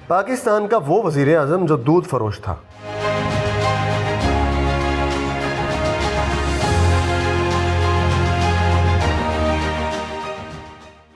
پاکستان کا وہ وزیر اعظم جو دودھ فروش تھا۔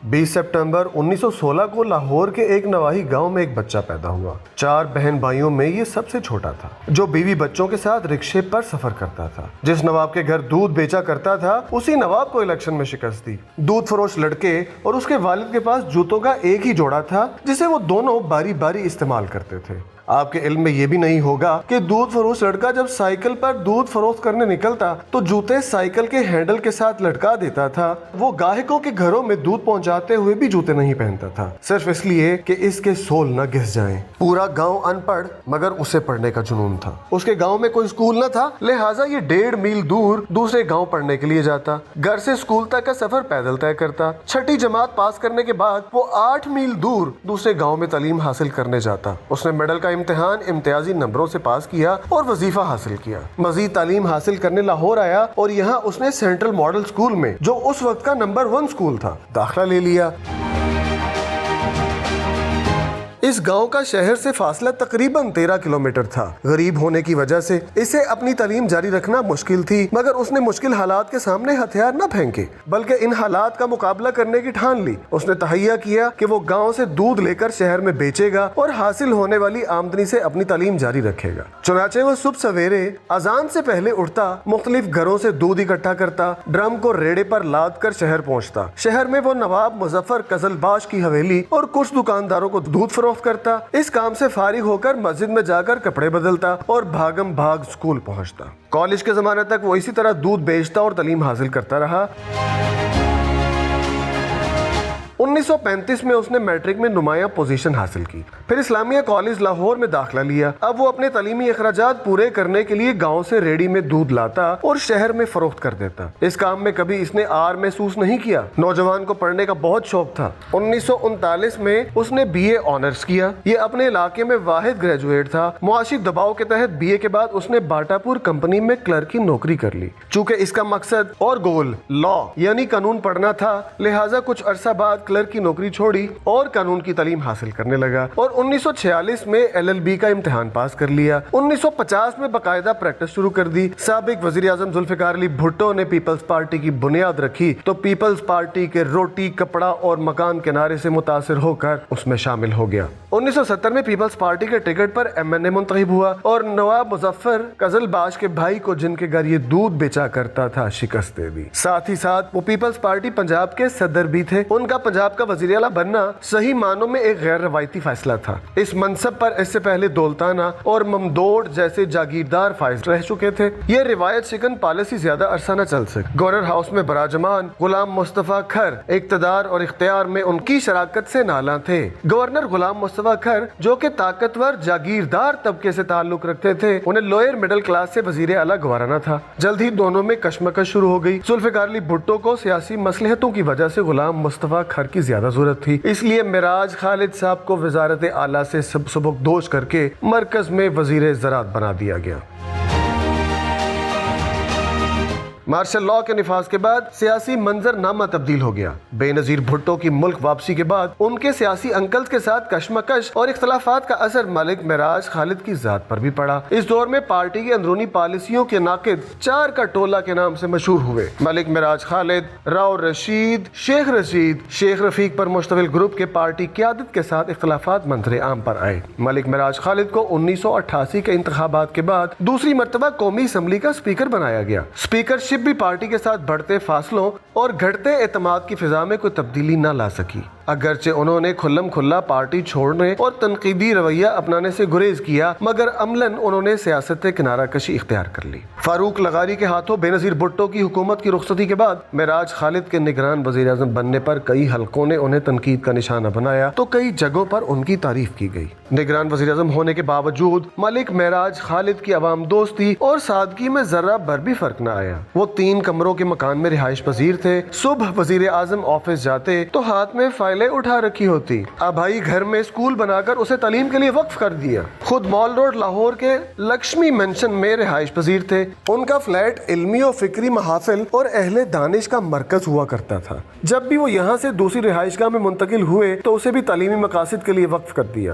20 سپٹمبر 1916 کو لاہور کے ایک نواحی گاؤں میں ایک بچہ پیدا ہوا۔ 4 بہن بھائیوں میں یہ سب سے چھوٹا تھا، جو بیوی بچوں کے ساتھ رکشے پر سفر کرتا تھا۔ جس نواب کے گھر دودھ بیچا کرتا تھا، اسی نواب کو الیکشن میں شکست دی۔ دودھ فروش لڑکے اور اس کے والد کے پاس جوتوں کا ایک ہی جوڑا تھا، جسے وہ دونوں باری باری استعمال کرتے تھے۔ آپ کے علم میں یہ بھی نہیں ہوگا کہ دودھ فروش لڑکا جب سائیکل پر دودھ فروخت کرنے نکلتا تو جوتے سائیکل کے ہینڈل کے ساتھ لٹکا دیتا تھا۔ وہ گاہکوں کے گھروں میں دودھ پہنچاتے ہوئے بھی جوتے نہیں پہنتا تھا، صرف اس لیے کہ اس کے سول نہ گھس جائیں۔ پورا گاؤں ان پڑھ، مگر اسے پڑھنے کا جنون تھا۔ اس کے گاؤں میں کوئی اسکول نہ تھا، لہٰذا یہ 1.5 میل دور دوسرے گاؤں پڑھنے کے لیے جاتا۔ گھر سے اسکول تک کا سفر پیدل طے کرتا۔ 6ٹھی جماعت پاس کرنے کے بعد وہ 8 میل دور دوسرے گاؤں میں تعلیم حاصل کرنے جاتا۔ اس نے میڈل کا امتحان امتیازی نمبروں سے پاس کیا اور وظیفہ حاصل کیا۔ مزید تعلیم حاصل کرنے لاہور آیا اور یہاں اس نے سینٹرل ماڈل اسکول میں، جو اس وقت کا نمبر 1 اسکول تھا، داخلہ لے لیا۔ اس گاؤں کا شہر سے فاصلہ تقریباً 13 کلومیٹر تھا۔ غریب ہونے کی وجہ سے اسے اپنی تعلیم جاری رکھنا مشکل تھی، مگر اس نے مشکل حالات کے سامنے ہتھیار نہ پھینکے، بلکہ ان حالات کا مقابلہ کرنے کی ٹھان لی۔ اس نے تہیہ کیا کہ وہ گاؤں سے دودھ لے کر شہر میں بیچے گا اور حاصل ہونے والی آمدنی سے اپنی تعلیم جاری رکھے گا۔ چنانچہ وہ صبح سویرے اذان سے پہلے اٹھتا، مختلف گھروں سے دودھ اکٹھا کرتا، ڈرم کو ریڑے پر لاد کر شہر پہنچتا۔ شہر میں وہ نواب مظفر قزلباش کی حویلی اور کچھ دکانداروں کو دودھ فروخت کرتا۔ اس کام سے فارغ ہو کر مسجد میں جا کر کپڑے بدلتا اور بھاگم بھاگ اسکول پہنچتا۔ کالج کے زمانے تک وہ اسی طرح دودھ بیچتا اور تعلیم حاصل کرتا رہا۔ 1935 میں اس نے میٹرک میں نمایاں پوزیشن حاصل کی، پھر اسلامیہ کالج لاہور میں داخلہ لیا۔ اب وہ اپنے تعلیمی اخراجات پورے کرنے کے لیے گاؤں سے ریڑی میں دودھ لاتا اور شہر میں فروخت کر دیتا۔ اس کام میں کبھی اس نے آر محسوس نہیں کیا۔ نوجوان کو پڑھنے کا بہت شوق تھا۔ 1939 میں اس نے BA آنرز کیا۔ یہ اپنے علاقے میں واحد گریجویٹ تھا۔ معاشی دباؤ کے تحت BA کے بعد اس نے باٹا پور کمپنی میں کلرک کی نوکری کر لی۔ چونکہ اس کا مقصد اور گول لا یعنی قانون پڑھنا تھا، لہٰذا کچھ عرصہ بعد کلرک کی نوکری چھوڑی اور قانون کی تعلیم حاصل کرنے لگا اور 1946 میں LLB کا امتحان پاس کر لیا۔ 1950 میں باقاعدہ پریکٹس شروع کر دی۔ سابق وزیر اعظم ذوالفقار علی بھٹو نے پیپلز پارٹی کی بنیاد رکھی تو پیپلز پارٹی کے روٹی، کپڑا اور مکان کے نعرے سے متاثر ہو کر اس میں شامل ہو گیا۔ 1970 میں پیپلز پارٹی کے ٹکٹ پر MNA منتخب ہوا اور نواب مظفر قزلباش کے بھائی کو، جن کے گھر یہ دودھ بیچا کرتا تھا، شکست دے دی۔ ساتھ ہی ساتھ وہ پیپلز پارٹی پنجاب کے صدر بھی تھے۔ ان کا پنجاب کا وزیر اعلیٰ بننا صحیح معنوں میں ایک غیر روایتی فیصلہ تھا۔ اس منصب پر اس سے پہلے دولتانہ اور ممدوڑ جیسے جاگیردار فائز رہ چکے تھے۔ یہ روایت شکن پالیسی زیادہ عرصہ نہ چل سکی۔ گورنر ہاؤس میں براجمان غلام مصطفیٰ کھر اقتدار اور اختیار میں ان کی شراکت سے نالاں تھے۔ گورنر غلام مصطفیٰ کھر، جو کہ طاقتور جاگیردار طبقے سے تعلق رکھتے تھے، انہیں لوئر مڈل کلاس سے وزیر اعلیٰ گوارنا تھا۔ جلد ہی دونوں میں کشمکش شروع ہو گئی۔ ذوالفقار علی بھٹو کو سیاسی مصلحتوں کی وجہ سے غلام مصطفیٰ کھر کی زیادہ ضرورت تھی، اس لیے معراج خالد صاحب کو وزارت اعلیٰ سے سبکدوش کر کے مرکز میں وزیر زراعت بنا دیا گیا۔ مارشل لا کے نفاذ کے بعد سیاسی منظر نامہ تبدیل ہو گیا۔ بے نظیر بھٹو کی ملک واپسی کے بعد ان کے سیاسی انکلز کے ساتھ کشمکش اور اختلافات کا اثر ملک معراج خالد کی ذات پر بھی پڑا۔ اس دور میں پارٹی کی اندرونی پالیسیوں کے ناقد 4 کا ٹولہ کے نام سے مشہور ہوئے۔ ملک معراج خالد، راؤ رشید، شیخ رفیق پر مشتمل گروپ کے پارٹی قیادت کے ساتھ اختلافات منظر عام پر آئے۔ ملک معراج خالد کو 1988 کے انتخابات کے بعد دوسری مرتبہ قومی اسمبلی کا اسپیکر بنایا گیا۔ اسپیکر بھی پارٹی کے ساتھ بڑھتے فاصلوں اور گھٹتے اعتماد کی فضا میں کوئی تبدیلی نہ لا سکی۔ اگرچہ انہوں نے کھلم کھلا پارٹی چھوڑنے اور تنقیدی رویہ اپنانے سے گریز کیا، مگر عملاً انہوں نے سیاست کنارہ کشی اختیار کر لی۔ فاروق لغاری کے ہاتھوں بے نظیر بھٹو کی حکومت کی رخصتی کے بعد معراج خالد کے نگران وزیر اعظم بننے پر کئی حلقوں نے انہیں تنقید کا نشانہ بنایا تو کئی جگہوں پر ان کی تعریف کی گئی۔ نگران وزیر اعظم ہونے کے باوجود ملک معراج خالد کی عوام دوستی اور سادگی میں ذرہ بھر بھی فرق نہ آیا۔ وہ 3 کمروں کے مکان میں رہائش پذیر تھے۔ صبح وزیر اعظم آفس جاتے تو ہاتھ میں فائلیں اٹھا رکھی ہوتی۔ ابھائی گھر میں اسکول بنا کر اسے تعلیم کے لیے وقف کر دیا۔ خود مال روڈ لاہور کے لکشمی مینشن میں رہائش پذیر تھے۔ ان کا فلیٹ علمی و فکری محافل اور اہل دانش کا مرکز ہوا کرتا تھا۔ جب بھی وہ یہاں سے دوسری رہائش گاہ میں منتقل ہوئے تو اسے بھی تعلیمی مقاصد کے لیے وقف کر دیا۔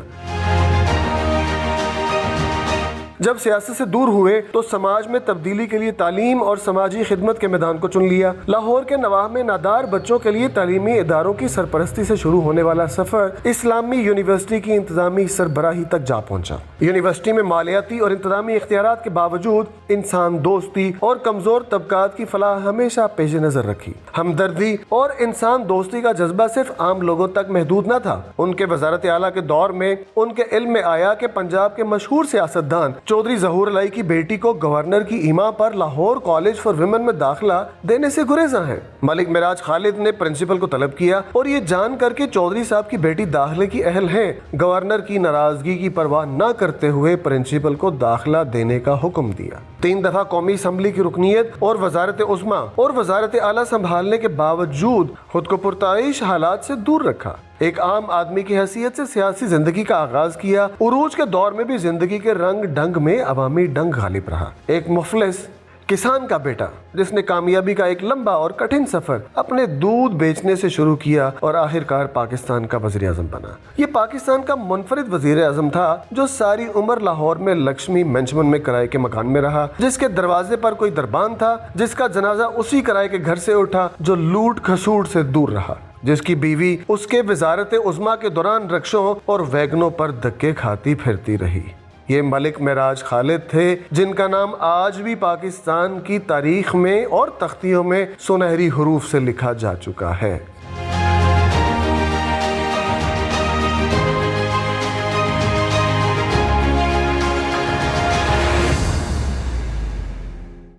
جب سیاست سے دور ہوئے تو سماج میں تبدیلی کے لیے تعلیم اور سماجی خدمت کے میدان کو چن لیا۔ لاہور کے نواح میں نادار بچوں کے لیے تعلیمی اداروں کی سرپرستی سے شروع ہونے والا سفر اسلامی یونیورسٹی کی انتظامی سربراہی تک جا پہنچا۔ یونیورسٹی میں مالیاتی اور انتظامی اختیارات کے باوجود انسان دوستی اور کمزور طبقات کی فلاح ہمیشہ پیش نظر رکھی۔ ہمدردی اور انسان دوستی کا جذبہ صرف عام لوگوں تک محدود نہ تھا۔ ان کے وزارت اعلیٰ کے دور میں ان کے علم میں آیا کہ پنجاب کے مشہور سیاستدان چودھری ظہور علائی کی بیٹی کو گورنر کی ایما پر لاہور کالج فار ویمن میں داخلہ دینے سے گریزاں ہیں۔ ملک معراج خالد نے پرنسپل کو طلب کیا اور یہ جان کر کے چودھری صاحب کی بیٹی داخلے کی اہل ہیں، گورنر کی ناراضگی کی پرواہ نہ کرتے ہوئے پرنسپل کو داخلہ دینے کا حکم دیا۔ 3 دفعہ قومی اسمبلی کی رکنیت اور وزارت عظمیٰ اور وزارت اعلیٰ سنبھالنے کے باوجود خود کو پرتعیش حالات سے دور رکھا۔ ایک عام آدمی کی حیثیت سے سیاسی زندگی کا آغاز کیا۔ عروج کے دور میں بھی زندگی کے رنگ ڈھنگ میں عوامی ڈنگ غالب رہا۔ ایک مفلس کسان کا بیٹا جس نے کامیابی کا ایک لمبا اور کٹھن سفر اپنے دودھ بیچنے سے شروع کیا اور آخرکار پاکستان کا وزیر اعظم بنا۔ یہ پاکستان کا منفرد وزیر اعظم تھا جو ساری عمر لاہور میں لکشمی مینشن میں کرائے کے مکان میں رہا، جس کے دروازے پر کوئی دربان تھا، جس کا جنازہ اسی کرائے کے گھر سے اٹھا، جو لوٹ کھسوٹ سے دور رہا، جس کی بیوی اس کے وزارت عظمیٰ کے دوران رکشوں اور ویگنوں پر دھکے کھاتی پھرتی رہی۔ یہ ملک معراج خالد تھے جن کا نام آج بھی پاکستان کی تاریخ میں اور تختیوں میں سنہری حروف سے لکھا جا چکا ہے۔